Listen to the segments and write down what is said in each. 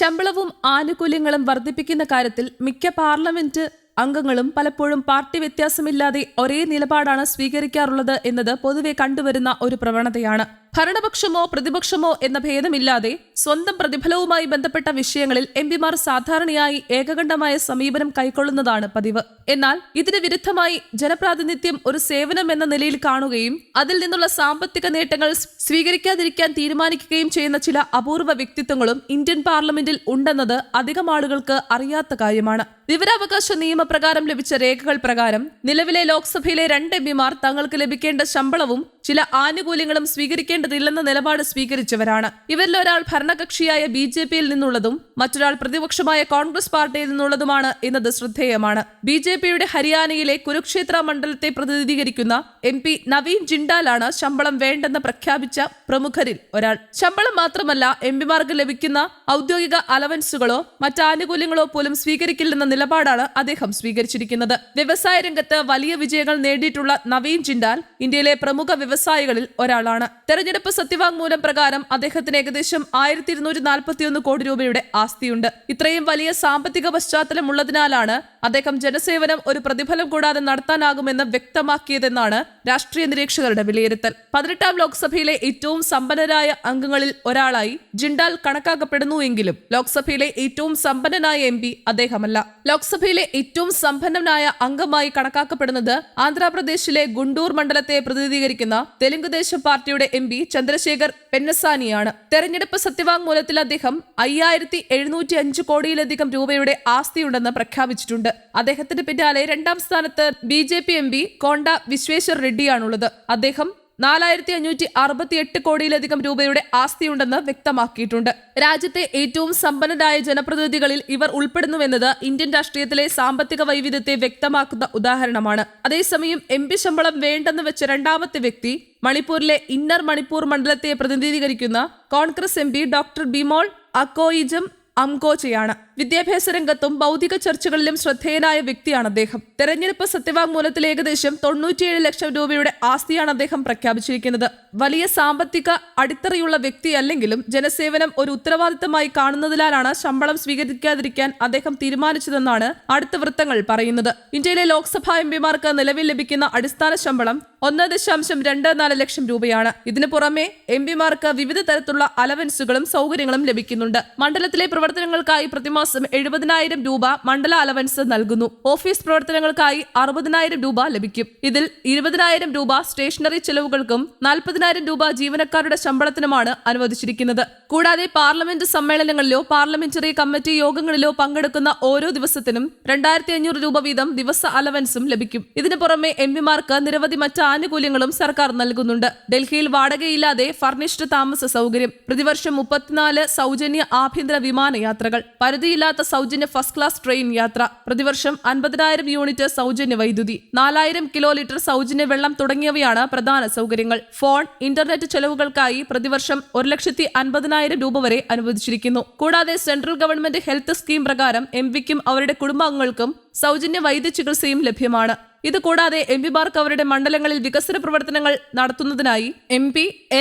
ശമ്പളവും ആനുകൂല്യങ്ങളും വർദ്ധിപ്പിക്കുന്ന കാര്യത്തിൽ മിക്ക പാർലമെന്റ് അംഗങ്ങളും പലപ്പോഴും പാർട്ടി വ്യത്യാസമില്ലാതെ ഒരേ നിലപാടാണ് സ്വീകരിക്കാറുള്ളത് എന്നത് പൊതുവെ കണ്ടുവരുന്ന ഒരു പ്രവണതയാണ്. ഭരണപക്ഷമോ പ്രതിപക്ഷമോ എന്ന ഭേദമില്ലാതെ സ്വന്തം പ്രതിഫലവുമായി ബന്ധപ്പെട്ട വിഷയങ്ങളിൽ എംപിമാർ സാധാരണയായി ഏകകണ്ഠമായ സമീപനം കൈക്കൊള്ളുന്നതാണ് പതിവ്. എന്നാൽ ഇതിന് വിരുദ്ധമായി ജനപ്രാതിനിധ്യം ഒരു സേവനം എന്ന നിലയിൽ കാണുകയും അതിൽ നിന്നുള്ള സാമ്പത്തിക നേട്ടങ്ങൾ സ്വീകരിക്കാതിരിക്കാൻ തീരുമാനിക്കുകയും ചെയ്യുന്ന ചില അപൂർവ വ്യക്തിത്വങ്ങളും ഇന്ത്യൻ പാർലമെന്റിൽ ഉണ്ടെന്നത് അധികം ആളുകൾക്ക് അറിയാത്ത കാര്യമാണ്. വിവരാവകാശ നിയമപ്രകാരം ലഭിച്ച രേഖകൾ പ്രകാരം നിലവിലെ ലോക്സഭയിലെ 2 എംപിമാർ തങ്ങൾക്ക് ലഭിക്കേണ്ട ശമ്പളവും ചില ആനുകൂല്യങ്ങളും സ്വീകരിക്കേണ്ടതില്ലെന്ന നിലപാട് സ്വീകരിച്ചവരാണ്. ഇവരിൽ ഒരാൾ ഭരണകക്ഷിയായ BJPയിൽ നിന്നുള്ളതും മറ്റൊരാൾ പ്രതിപക്ഷമായ കോൺഗ്രസ് പാർട്ടിയിൽ നിന്നുള്ളതുമാണ് എന്നത് ശ്രദ്ധേയമാണ്. BJPയുടെ ഹരിയാനയിലെ കുരുക്ഷേത്ര മണ്ഡലത്തെ പ്രതിനിധീകരിക്കുന്ന MP നവീൻ ജിണ്ടാലാണ് ശമ്പളം വേണ്ടെന്ന് പ്രഖ്യാപിച്ച പ്രമുഖരിൽ ഒരാൾ. ശമ്പളം മാത്രമല്ല, എംപിമാർക്ക് ലഭിക്കുന്ന ഔദ്യോഗിക അലവൻസുകളോ മറ്റാനുകൂല്യങ്ങളോ പോലും സ്വീകരിക്കില്ലെന്ന നിലപാടാണ് അദ്ദേഹം സ്വീകരിച്ചിരിക്കുന്നത്. വ്യവസായ രംഗത്ത് വലിയ വിജയങ്ങൾ നേടിയിട്ടുള്ള നവീൻ ജിണ്ടാൽ ഇന്ത്യയിലെ പ്രമുഖ വ്യവസായികളിൽ ഒരാളാണ്. തെരഞ്ഞെടുപ്പ് സത്യവാങ്മൂലം പ്രകാരം അദ്ദേഹത്തിന് ഏകദേശം 1241 കോടി രൂപയുടെ ആസ്തിയുണ്ട്. ഇത്രയും വലിയ സാമ്പത്തിക പശ്ചാത്തലം ഉള്ളതിനാലാണ് അദ്ദേഹം ജനസേവനം ഒരു പ്രതിഫലം കൂടാതെ നടത്താനാകുമെന്ന് വ്യക്തമാക്കിയതെന്നാണ് രാഷ്ട്രീയ നിരീക്ഷകരുടെ വിലയിരുത്തൽ. 18ാം ലോക്സഭയിലെ ഏറ്റവും സമ്പന്നരായ അംഗങ്ങളിൽ ഒരാളായി ജിണ്ടാൽ കണക്കാക്കപ്പെടുന്നുവെങ്കിലും ലോക്സഭയിലെ ഏറ്റവും സമ്പന്നനായ MP അദ്ദേഹമല്ല. ലോക്സഭയിലെ ഏറ്റവും സമ്പന്നനായ അംഗമായി കണക്കാക്കപ്പെടുന്നത് ആന്ധ്രാപ്രദേശിലെ ഗുണ്ടൂർ മണ്ഡലത്തെ പ്രതിനിധീകരിക്കുന്ന തെലുങ്കുദേശം പാർട്ടിയുടെ MP ചന്ദ്രശേഖർ പെന്നസാനിയാണ്. തെരഞ്ഞെടുപ്പ് സത്യവാങ്മൂലത്തിൽ അദ്ദേഹം 5705 കോടിയിലധികം രൂപയുടെ ആസ്തിയുണ്ടെന്ന് പ്രഖ്യാപിച്ചിട്ടുണ്ട്. അദ്ദേഹത്തിന് പിന്നാലെ 2ാം സ്ഥാനത്ത് BJP MP കോണ്ട വിശ്വേശ്വർ റെഡ്ഡിയാണുള്ളത്. അദ്ദേഹം 4568 കോടിയിലധികം രൂപയുടെ ആസ്തിയുണ്ടെന്ന് വ്യക്തമാക്കിയിട്ടുണ്ട്. രാജ്യത്തെ ഏറ്റവും സമ്പന്നരായ ജനപ്രതിനിധികളിൽ ഇവർ ഉൾപ്പെടുന്നുവെന്നത് ഇന്ത്യൻ രാഷ്ട്രീയത്തിലെ സാമ്പത്തിക വൈവിധ്യത്തെ വ്യക്തമാക്കുന്ന ഉദാഹരണമാണ്. അതേസമയം MP ശമ്പളം വേണ്ടെന്ന് വെച്ച 2ാമത്തെ വ്യക്തി മണിപ്പൂരിലെ ഇന്നർ മണിപ്പൂർ മണ്ഡലത്തെ പ്രതിനിധീകരിക്കുന്ന കോൺഗ്രസ് MP ഡോക്ടർ ബിമോൾ അക്കോയിജം അംകോച്ചയാണ്. വിദ്യാഭ്യാസ രംഗത്തും ഭൗതിക ചർച്ചകളിലും ശ്രദ്ധേയനായ വ്യക്തിയാണ് അദ്ദേഹം. തെരഞ്ഞെടുപ്പ് സത്യവാങ്മൂലത്തിൽ ഏകദേശം 97 ലക്ഷം രൂപയുടെ ആസ്തിയാണ് അദ്ദേഹം പ്രഖ്യാപിച്ചിരിക്കുന്നത്. വലിയ സാമ്പത്തിക അടിത്തറയുള്ള വ്യക്തിയല്ലെങ്കിലും ജനസേവനം ഒരു ഉത്തരവാദിത്തമായി കാണുന്നതിനാലാണ് ശമ്പളം സ്വീകരിക്കാതിരിക്കാൻ അദ്ദേഹം തീരുമാനിച്ചതെന്നാണ് അടുത്ത വൃത്തങ്ങൾ പറയുന്നത്. ഇന്ത്യയിലെ ലോക്സഭാ എംപിമാർക്ക് നിലവിൽ ലഭിക്കുന്ന അടിസ്ഥാന ശമ്പളം 1.24 ലക്ഷം രൂപയാണ്. ഇതിനു പുറമെ എംപിമാർക്ക് വിവിധ തരത്തിലുള്ള അലവൻസുകളും സൗകര്യങ്ങളും ലഭിക്കുന്നുണ്ട്. മണ്ഡലത്തിലെ പ്രവർത്തനങ്ങൾക്കായി പ്രതിമാസം 70,000 രൂപ മണ്ഡല അലവൻസ് നൽകുന്നു. ഓഫീസ് പ്രവർത്തനങ്ങൾക്കായി 60,000 രൂപ ലഭിക്കും. ഇതിൽ 20,000 രൂപ സ്റ്റേഷനറി ചെലവുകൾക്കും 40,000 രൂപ ജീവനക്കാരുടെ ശമ്പളത്തിനുമാണ് അനുവദിച്ചിരിക്കുന്നത്. കൂടാതെ പാർലമെന്റ് സമ്മേളനങ്ങളിലോ പാർലമെന്ററി കമ്മിറ്റി യോഗങ്ങളിലോ പങ്കെടുക്കുന്ന ഓരോ ദിവസത്തിനും 2,500 രൂപ വീതം ദിവസ അലവൻസും ലഭിക്കും. ഇതിനു പുറമെ എംപിമാർക്ക് നിരവധി മറ്റ് ആനുകൂല്യങ്ങളും സർക്കാർ നൽകുന്നുണ്ട്. ഡൽഹിയിൽ വാടകയില്ലാതെ ഫർണിഷ്ഡ് താമസ സൗകര്യം, പ്രതിവർഷം 34 സൗജന്യ ആഭ്യന്തര വിമാനയാത്രകൾ, പരിധിയില്ലാത്ത സൗജന്യ ഫസ്റ്റ് ക്ലാസ് ട്രെയിൻ യാത്ര, പ്രതിവർഷം 50,000 യൂണിറ്റ് സൗജന്യ വൈദ്യുതി, 4000 കിലോലിറ്റർ സൗജന്യ വെള്ളം തുടങ്ങിയവയാണ് പ്രധാന സൗകര്യങ്ങൾ. ഫോൺ, ഇന്റർനെറ്റ് ചെലവുകൾക്കായി പ്രതിവർഷം 1,50,000 രൂപ വരെ അനുവദിച്ചിരിക്കുന്നു. കൂടാതെ സെൻട്രൽ ഗവൺമെന്റ് ഹെൽത്ത് സ്കീം പ്രകാരം MPക്കും അവരുടെ കുടുംബാംഗങ്ങൾക്കും സൗജന്യ വൈദ്യ ചികിത്സയും ലഭ്യമാണ്. ഇതുകൂടാതെ എംപിമാർക്ക് അവരുടെ മണ്ഡലങ്ങളിൽ വികസന പ്രവർത്തനങ്ങൾ നടത്തുന്നതിനായി MP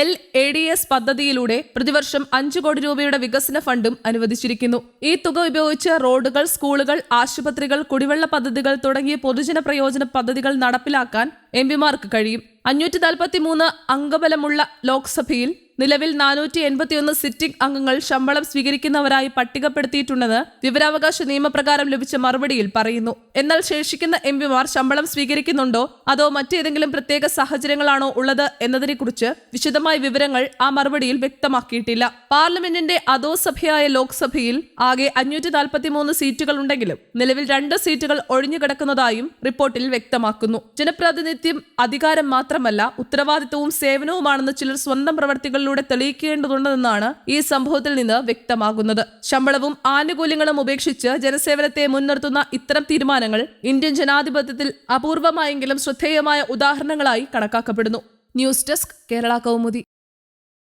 LADS പദ്ധതിയിലൂടെ പ്രതിവർഷം 5 കോടി രൂപയുടെ വികസന ഫണ്ടും അനുവദിച്ചിരിക്കുന്നു. ഈ തുക ഉപയോഗിച്ച് റോഡുകൾ, സ്കൂളുകൾ, ആശുപത്രികൾ, കുടിവെള്ള പദ്ധതികൾ തുടങ്ങിയ പൊതുജന പ്രയോജന പദ്ധതികൾ നടപ്പിലാക്കാൻ എംപിമാർക്ക് കഴിയും. 543 അംഗബലമുള്ള ലോക്സഭയിൽ നിലവിൽ 481 സിറ്റിംഗ് അംഗങ്ങൾ ശമ്പളം സ്വീകരിക്കുന്നവരായി പട്ടികപ്പെടുത്തിയിട്ടുണ്ടെന്ന് വിവരാവകാശ നിയമപ്രകാരം ലഭിച്ച മറുപടിയിൽ പറയുന്നു. എന്നാൽ ശേഷിക്കുന്ന എംപിമാർ ശമ്പളം സ്വീകരിക്കുന്നുണ്ടോ അതോ മറ്റേതെങ്കിലും പ്രത്യേക സാഹചര്യങ്ങളാണോ ഉള്ളത് എന്നതിനെക്കുറിച്ച് വിശദമായ വിവരങ്ങൾ ആ മറുപടിയിൽ വ്യക്തമാക്കിയിട്ടില്ല. പാർലമെന്റിന്റെ അധോസഭയായ ലോക്സഭയിൽ ആകെ 543 സീറ്റുകൾ ഉണ്ടെങ്കിലും നിലവിൽ 2 സീറ്റുകൾ ഒഴിഞ്ഞുകിടക്കുന്നതായും റിപ്പോർട്ടിൽ വ്യക്തമാക്കുന്നു. ജനപ്രാതിനിധ്യം അധികാരം മാത്രമല്ല, ഉത്തരവാദിത്തവും സേവനവുമാണെന്ന് ചിലർ സ്വന്തം പ്രവർത്തികളിലൂടെ തെളിയിക്കേണ്ടതുണ്ടെന്നാണ് ഈ സംഭവത്തിൽ നിന്ന് വ്യക്തമാകുന്നത്. ശമ്പളവും ആനുകൂല്യങ്ങളും ഉപേക്ഷിച്ച് ജനസേവനത്തെ മുൻനിർത്തുന്ന ഇത്തരം തീരുമാനങ്ങൾ ഇന്ത്യൻ ജനാധിപത്യത്തിൽ അപൂർവമായെങ്കിലും ശ്രദ്ധേയമായ ഉദാഹരണങ്ങളായി കണക്കാക്കപ്പെടുന്നു. News desk, Kerala Kaumudi.